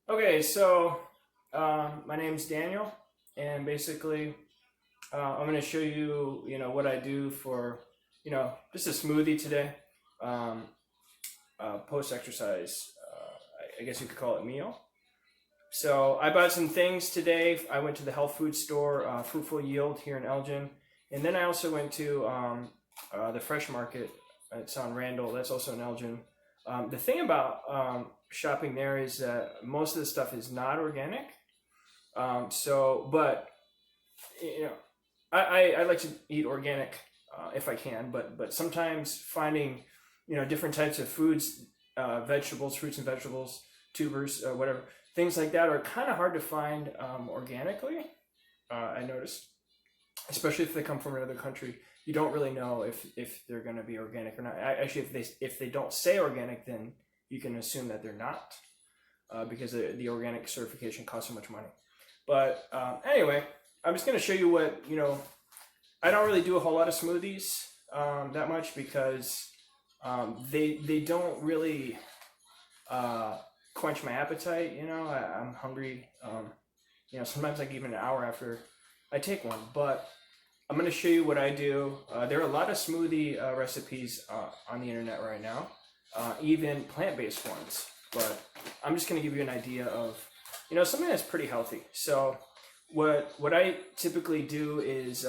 Okay, so my name's Daniel, and basically, I'm going to show you, what I do for, just a smoothie today, um, post exercise. I guess you could call it meal. So I bought some things today. I went to the health food store, Fruitful Yield here in Elgin, and then I also went to the fresh market. It's on Randall. That's also in Elgin. The thing about shopping there is that most of the stuff is not organic. But you know, I like to eat organic if I can, but sometimes finding different types of foods, vegetables, fruits and vegetables, tubers, whatever things like that are kind of hard to find organically. I noticed, especially if they come from another country, you don't really know if they're going to be organic or not. Actually, if they don't say organic, then you can assume that they're not, because the organic certification costs so much money. But anyway, I'm just going to show you what, I don't really do a whole lot of smoothies that much because they don't really quench my appetite. I'm hungry. Sometimes like even an hour after I take one. But I'm going to show you what I do. There are a lot of smoothie recipes on the internet right now, even plant-based ones. But I'm just going to give you an idea of something that's pretty healthy. So what I typically do is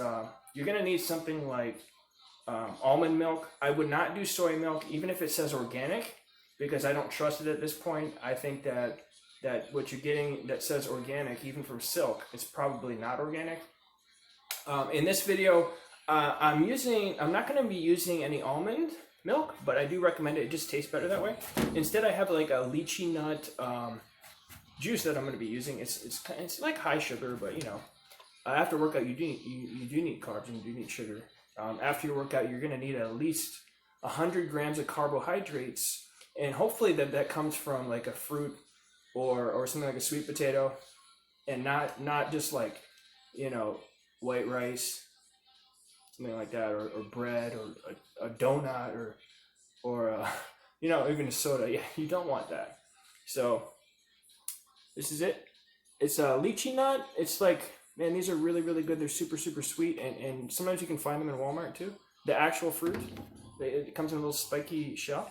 you're gonna need something like almond milk. I would not do soy milk, even if it says organic, because I don't trust it at this point. I think that what you're getting that says organic, even from Silk, is probably not organic. In this video, I'm not gonna be using any almond milk, but I do recommend it. It just tastes better that way. Instead, I have like a lychee nut juice that I'm going to be using. It's like high sugar, but after workout you do need carbs and you do need sugar. After your workout, you're going to need at least 100 grams of carbohydrates, and hopefully that comes from like a fruit or something like a sweet potato, and not just like white rice, something like that, or bread or a donut or even a soda. Yeah, you don't want that. So this is it. It's a lychee nut. It's like, man, these are really, really good. They're super, super sweet, and sometimes you can find them in Walmart too. The actual fruit, it comes in a little spiky shell.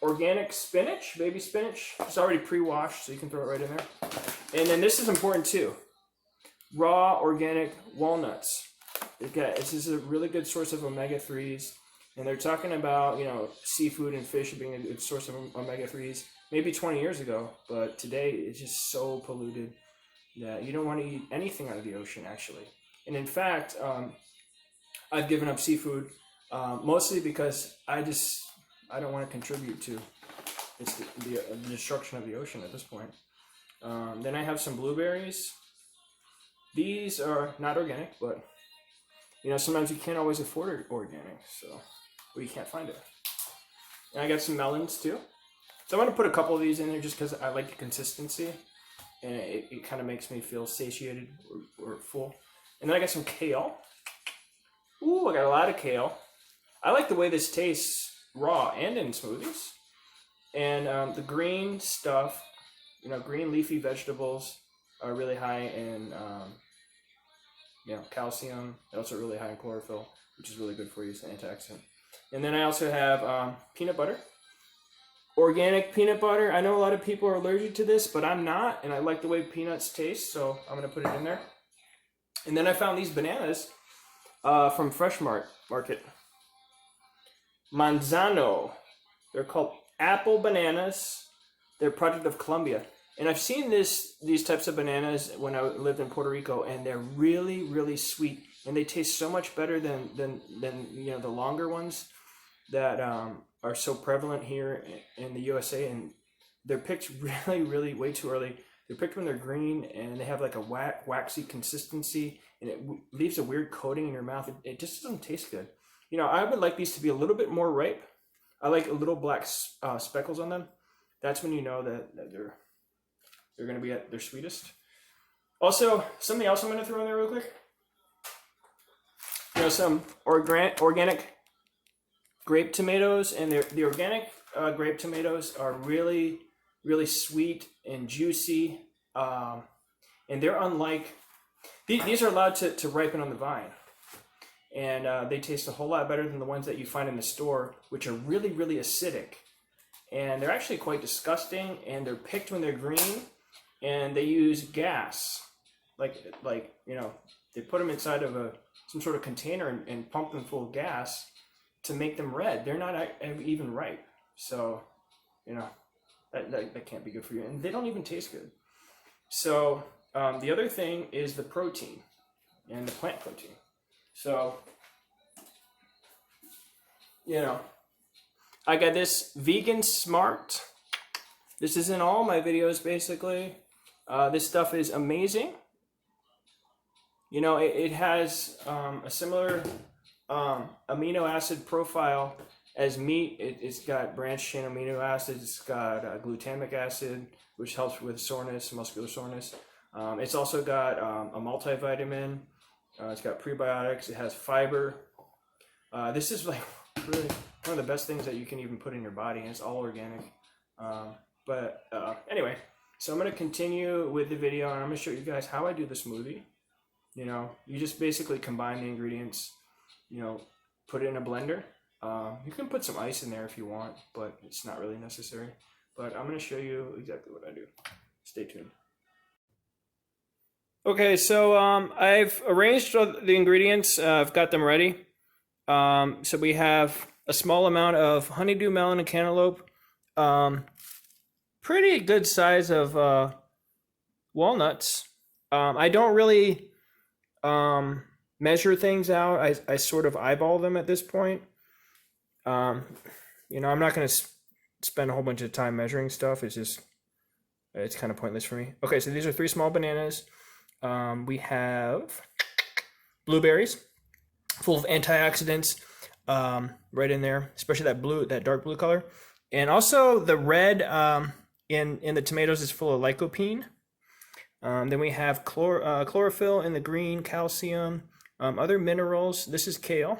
Organic spinach, baby spinach. It's already pre-washed, so you can throw it right in there. And then this is important too. Raw organic walnuts. This is a really good source of omega-3s. And they're talking about, seafood and fish being a good source of omega-3s maybe 20 years ago, but today it's just so polluted that you don't want to eat anything out of the ocean, actually. And in fact, I've given up seafood mostly because I don't want to contribute to the destruction of the ocean at this point. Then I have some blueberries. These are not organic, but sometimes you can't always afford organic, well, you can't find it. And I got some melons too. So I'm going to put a couple of these in there just because I like the consistency, and it kind of makes me feel satiated or full. And then I got some kale. Ooh, I got a lot of kale. I like the way this tastes raw and in smoothies. And the green stuff, green leafy vegetables are really high in calcium. They're also really high in chlorophyll, which is really good for you. It's an antioxidant. And then I also have peanut butter. Organic peanut butter. I know a lot of people are allergic to this, but I'm not, and I like the way peanuts taste, so I'm going to put it in there. And then I found these bananas from Fresh Market. Manzano. They're called apple bananas. They're a product of Colombia. And I've seen these types of bananas when I lived in Puerto Rico, and they're really, really sweet, and they taste so much better than the longer ones that are so prevalent here in the USA. And they're picked really, really way too early. They're picked when they're green, and they have like a waxy consistency, and it leaves a weird coating in your mouth. It just doesn't taste good. I would like these to be a little bit more ripe. I like little black speckles on them. That's when you know that they're going to be at their sweetest. Also, something else I'm going to throw in there real quick. Some organic grape tomatoes, and the organic grape tomatoes are really really sweet and juicy. And they're unlike, these are allowed to ripen on the vine. And they taste a whole lot better than the ones that you find in the store, which are really, really acidic. And they're actually quite disgusting, and they're picked when they're green, and they use gas. Like you know, they put them inside of some sort of container and pump them full of gas to make them red. They're not even ripe. So, you know, that can't be good for you. And they don't even taste good. So the other thing is the protein and the plant protein. So, you know, I got this Vegan Smart. This is in all my videos, basically. This stuff is amazing. You know, it has a similar amino acid profile as meat. It's got branched chain amino acids. It's got glutamic acid, which helps with soreness, muscular soreness. It's also got a multivitamin. It's got prebiotics. It has fiber. This is like really one of the best things that you can even put in your body, and it's all organic. Anyway, so I'm going to continue with the video, and I'm going to show you guys how I do the smoothie. You know, you just basically combine the ingredients, you know, put it in a blender. You can put some ice in there if you want, but it's not really necessary. But I'm going to show you exactly what I do. Stay tuned. Okay, so I've arranged the ingredients. I've got them ready. So we have a small amount of honeydew melon and cantaloupe. Pretty good size of walnuts. I don't really measure things out. I sort of eyeball them at this point. You know, I'm not going to spend a whole bunch of time measuring stuff. It's kind of pointless for me. Okay, so these are 3 small bananas. We have blueberries, full of antioxidants, right in there, especially that dark blue color. And also the red in the tomatoes is full of lycopene. Then we have chlorophyll in the green, calcium, other minerals. This is kale.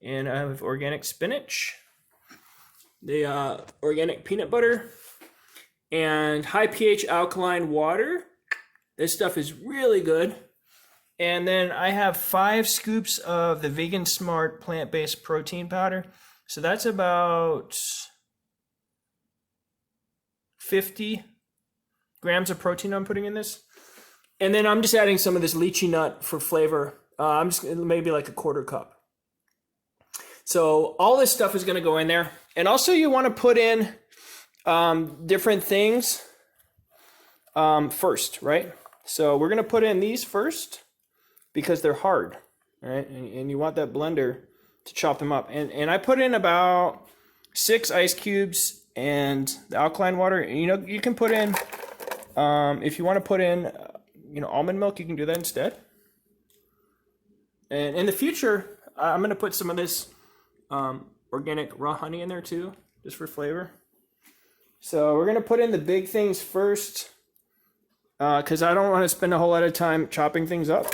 And I have organic spinach, the organic peanut butter, and high pH alkaline water. This stuff is really good. And then I have 5 scoops of the Vegan Smart plant-based protein powder. So that's about 50 grams of protein I'm putting in this. And then I'm just adding some of this lychee nut for flavor. I'm just maybe like a 1/4 cup. So all this stuff is going to go in there. And also you want to put in different things first, right? So we're going to put in these first because they're hard, right? And you want that blender to chop them up. And I put in about 6 ice cubes and the alkaline water. You know, you can put in, if you want to put in, you know, almond milk, you can do that instead. And in the future, I'm going to put some of this organic raw honey in there too, just for flavor. So we're going to put in the big things first, because I don't want to spend a whole lot of time chopping things up.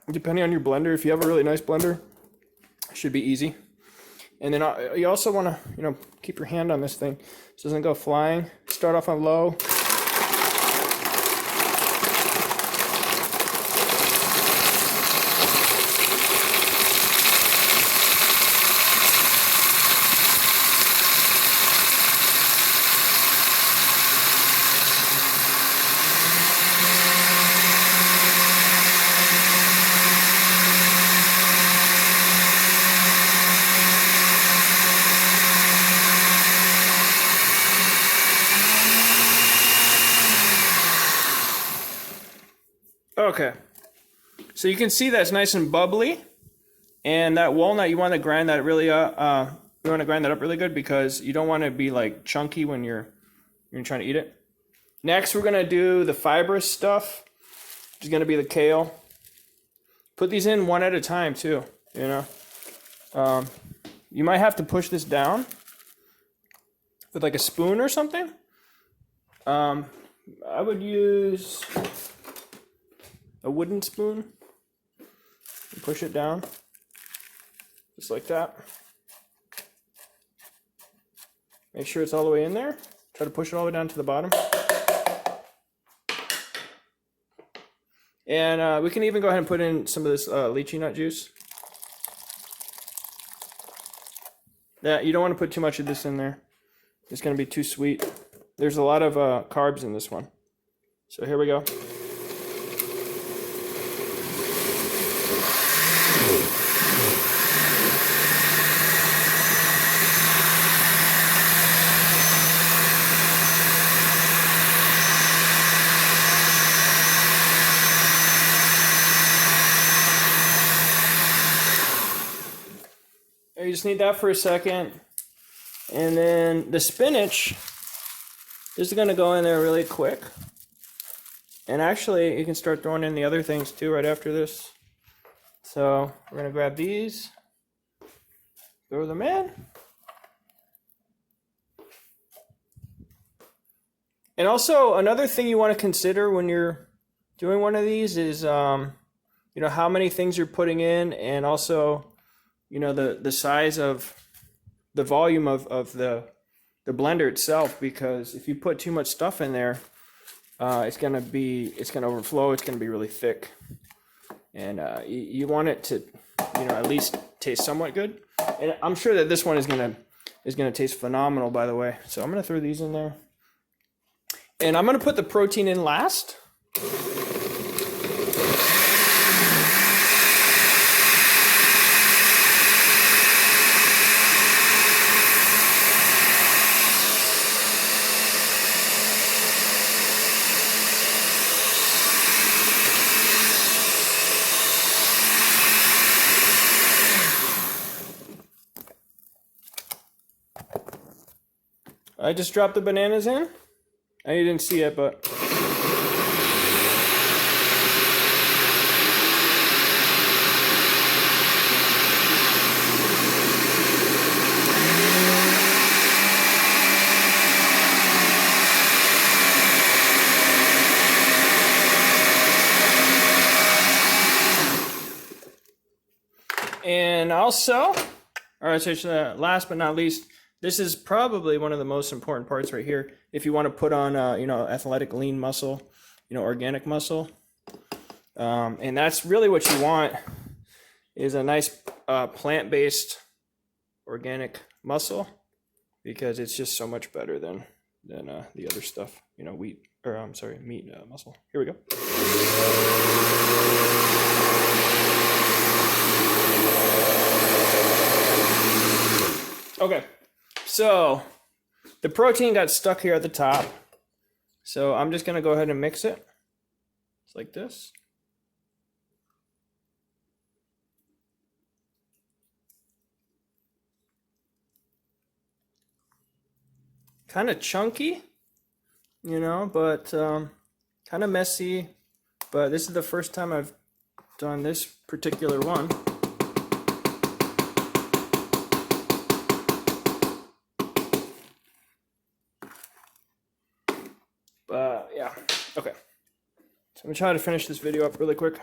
Depending on your blender, if you have a really nice blender, it should be easy. And then you also want to, you know, keep your hand on this thing so it doesn't go flying. Start off on low. Okay, so you can see that's nice and bubbly, and that walnut, you want to grind that really up really good because you don't want to be like chunky when you're trying to eat it. Next, we're gonna do the fibrous stuff, which is gonna be the kale. Put these in one at a time too. You know, you might have to push this down with like a spoon or something. I would use a wooden spoon and push it down just like that. Make sure it's all the way in there. Try to push it all the way down to the bottom. And we can even go ahead and put in some of this lychee nut juice. You don't want to put too much of this in there. It's going to be too sweet. There's a lot of carbs in this one. So here we go. You just need that for a second. And then the spinach is going to go in there really quick. And actually, you can start throwing in the other things too right after this. So we're going to grab these, throw them in. And also, another thing you want to consider when you're doing one of these is, you know, how many things you're putting in, and also, you know, the size of the volume of the blender itself, because if you put too much stuff in there, it's gonna overflow. It's gonna be really thick, and you want it to, you know, at least taste somewhat good. And I'm sure that this one is gonna taste phenomenal, by the way. So I'm gonna throw these in there, and I'm gonna put the protein in last. I just dropped the bananas in. And you didn't see it, but and also, all right, so last but not least, this is probably one of the most important parts right here. If you want to put on, you know, athletic lean muscle, you know, organic muscle, and that's really what you want, is a nice plant-based organic muscle, because it's just so much better than the other stuff, you know, meat muscle. Here we go. Okay. So the protein got stuck here at the top. So I'm just going to go ahead and mix it. It's like this. Kind of chunky, you know, but kind of messy. But this is the first time I've done this particular one. Yeah, okay. So I'm gonna try to finish this video up really quick.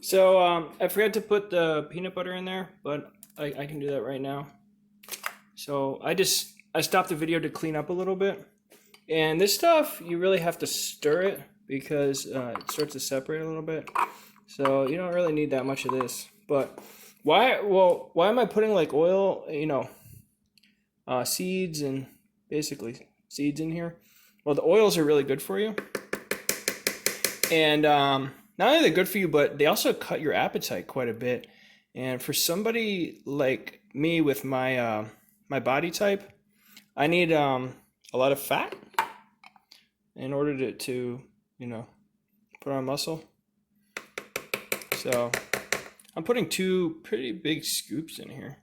So I forgot to put the peanut butter in there, but I can do that right now. So I stopped the video to clean up a little bit. And this stuff, you really have to stir it, because it starts to separate a little bit. So you don't really need that much of this. But why am I putting like oil, you know, seeds and basically seeds in here? Well, the oils are really good for you. And not only are they good for you, but they also cut your appetite quite a bit. And for somebody like me with my my body type, I need a lot of fat in order to you know, put on muscle. So I'm putting 2 pretty big scoops in here.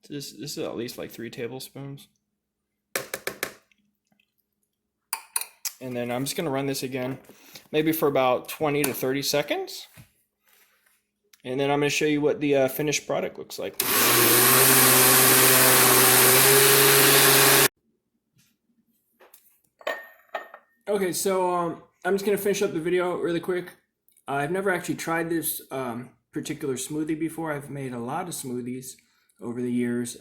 This is at least like 3 tablespoons. And then I'm just going to run this again, maybe for about 20 to 30 seconds. And then I'm going to show you what the finished product looks like. Okay, so I'm just going to finish up the video really quick. I've never actually tried this particular smoothie before. I've made a lot of smoothies over the years.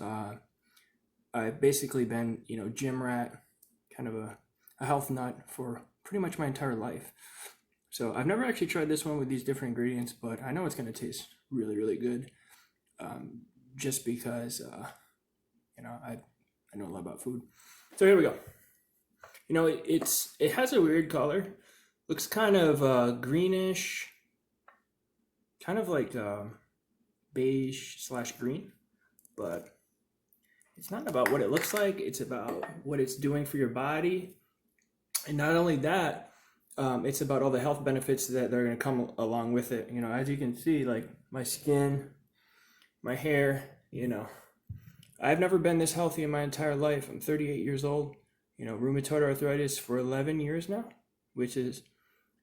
I've basically been, gym rat, kind of a health nut for pretty much my entire life. So I've never actually tried this one with these different ingredients, but I know it's going to taste really, really good. Just because, I know a lot about food. So here we go. It has a weird color. Looks kind of greenish, kind of like beige/green, but it's not about what it looks like. It's about what it's doing for your body. And not only that, it's about all the health benefits that they're going to come along with it. As you can see, like my skin, my hair, I've never been this healthy in my entire life. I'm 38 years old, rheumatoid arthritis for 11 years now, which has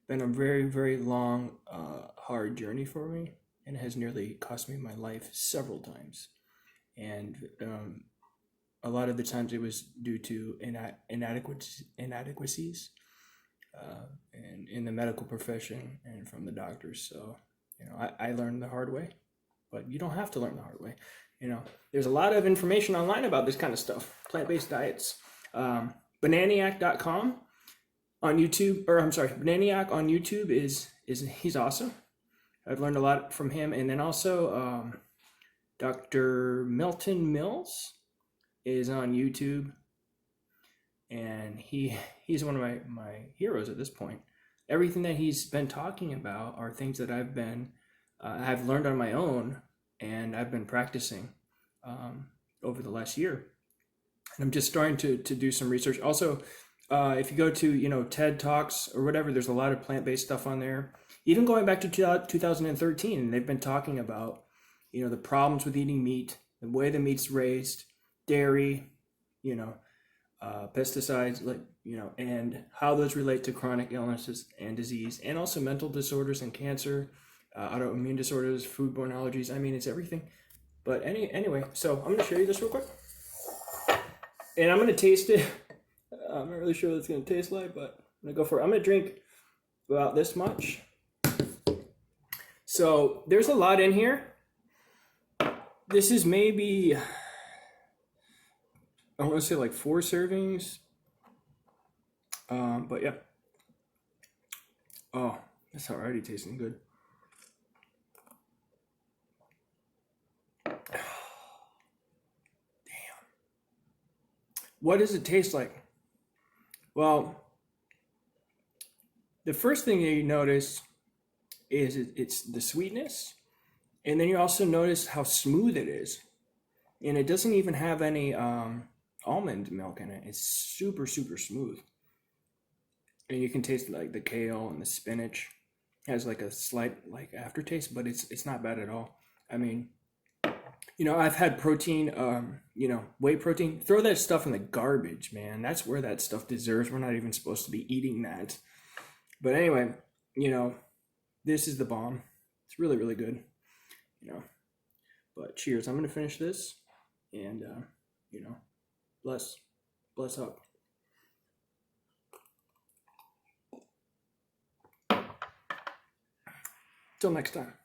been a very, very long, hard journey for me, and it has nearly cost me my life several times. And a lot of the times it was due to inadequacies and in the medical profession and from the doctors. So, I learned the hard way, but you don't have to learn the hard way. There's a lot of information online about this kind of stuff, plant-based diets. Bananiac.com on YouTube, Bananiac on YouTube he's awesome. I've learned a lot from him. And then also Dr. Milton Mills is on YouTube, and he's one of my heroes at this point. Everything that he's been talking about are things that I've learned on my own, and I've been practicing over the last year. And I'm just starting to do some research. Also, if you go to TED Talks or whatever, there's a lot of plant-based stuff on there. Even going back to 2013, they've been talking about the problems with eating meat, the way the meat's raised, dairy, pesticides, and how those relate to chronic illnesses and disease, and also mental disorders and cancer, autoimmune disorders, foodborne allergies. I mean, it's everything. But anyway, so I'm going to show you this real quick. And I'm going to taste it. I'm not really sure what it's going to taste like, but I'm going to go for it. I'm going to drink about this much. So there's a lot in here. This is maybe, I want to say like 4 servings. But yeah. Oh, that's already tasting good. What does it taste like? Well, the first thing that you notice is it's the sweetness, and then you also notice how smooth it is, and it doesn't even have any almond milk in it. It's super, super smooth, and you can taste like the kale and the spinach. It has like a slight aftertaste, but it's not bad at all. I mean, I've had protein, whey protein. Throw that stuff in the garbage, man. That's where that stuff deserves. We're not even supposed to be eating that. But anyway, this is the bomb. It's really, really good, But cheers. I'm going to finish this and, bless up. Till next time.